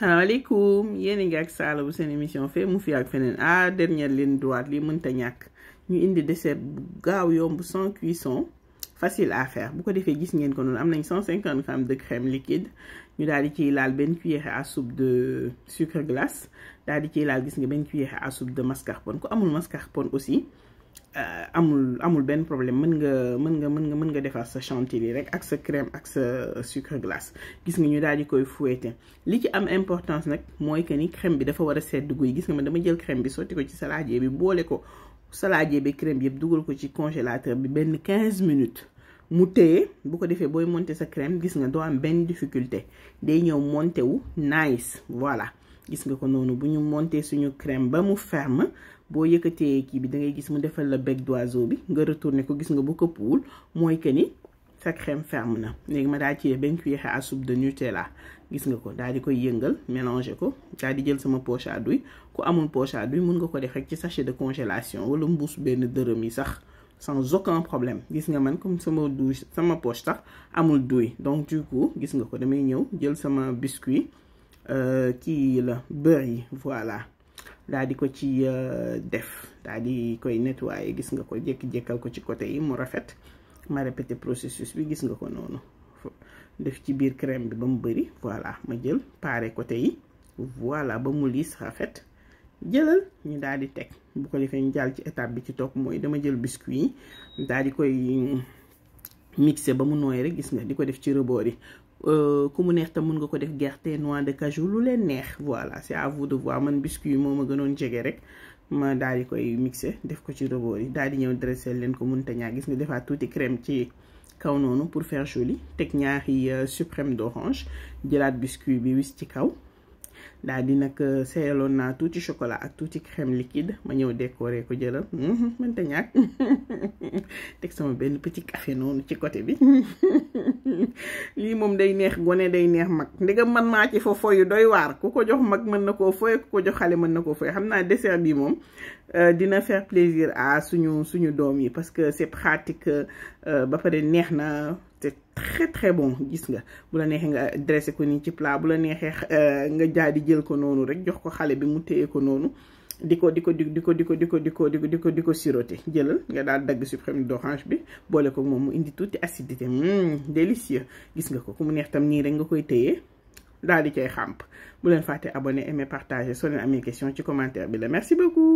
salaamaaleykum yéen a ngi ak Sala bu seen émission fee mu fi ak feneen dernière ligne droite lii mënta ñàkk ñu indi dessert bu gaaw yomb sans cuisson facile à faire bu ko defee gis ngeen ko noonu am nañ 150 grammes de crème liquide ñu daal di ciy laal benn cuillère à soupe de sucre glace daal di ciy laal gis nga benn cuillère à soupe de mascarpone ku amul mascarpone aussi amul benn problème mën nga defar sa chantilly rek ak sa crème ak sa sucre glace gis nga ñu daal di koy fouetter li ci am importance nag mooy que ni crème bi dafa war a sedd guy gis nga man dama jël crème bi sotti ko ci saladier bi boole ko saladier bi crème bi yëpp dugal ko ci congélateur bi benn 15 minutes mu téye bu ko defee booy monter sa crème gis nga doo am benn difficulté day ñëw monter wu nice voilà gis nga ko noonu bu ñu monter suñu crème ba mu ferme boo yëkkatee kii bi da ngay gis mu defal la bec d'oiseau bi nga retourner ko gis nga bu këppuwul mooy que ni sa crème ferme na léegi ma daal ci benn cuillère à soupe de Nutella gis nga ko daal di koy yëngal mélanger ko daal di jël sama poche à douille ku amul poche à douille mun nga ko def rek ci sachet de congélation wala mbuus benn dërëm yi sax sans aucun problème gis nga man comme sama douille sama poche sax amul douille donc du coup gis nga ko damay ñëw jël sama biscuit kii la beurre yi voilà daal di ko ci def daal di koy nettoyer gis nga ko jékki-jékkal ko ci côté yi mu rafet ma répété processus bi gis nga ko noonu def ci biir crème bi ba mu bëri voilà ma jël pare côté yi voilà ba mu liis rafet jëlal ñu daal di teg bu ko defee ñu jàll ci étape bi ci topp mooy dama jël biscuit yi daal di koy mixer ba mu nooy rek gis nga di ko def ci rebord yi ku mu neex tam mën nga ko def gerte noix de cajou lu leen neex voilà c'est à vous de voir man biscuit yi moo ma gënoon jege rek ma daal di koy mixer def ko ci rebord yi daal di ñëw dresser leen ko mënta ñaa gis nga defaat tuuti crème ci kaw noonu pour faire joli teg ñaari suprême d'orange jëlaat biscuit bi wis ci kaw daal di nag seeyaloon naa tuuti chocolat ak tuuti crème liquide ma ñëw décorer ko jëlal mënta ñàkk teg sama benn petit café noonu ci côté bi lii moom day neex gone day neex mag ndegam man maa ci fo yu doy waar ku ko jox mag mën na koo foye ku ko jox xale mën na koo foye xam naa dessert bi moom dina faire plaisir à suñu doom yi parce que c'est pratique ba pare neex na c'est très très bon gis nga bu la neexee nga dressé ko nii ci plat bu la neexee nga jaar di jël ko noonu rek jox ko xale bi mu téye ko noonu di ko siroté jëlal nga daal dagg suprême d'orange bi boole ko moom mu indi tuuti acidité délicieux gis nga ko ku mu neex tam nii rek nga koy téye daal di cay xàmp bu leen fàtte abonné aimer partager soo leen amee question ci commentaire bi la merci beaucoup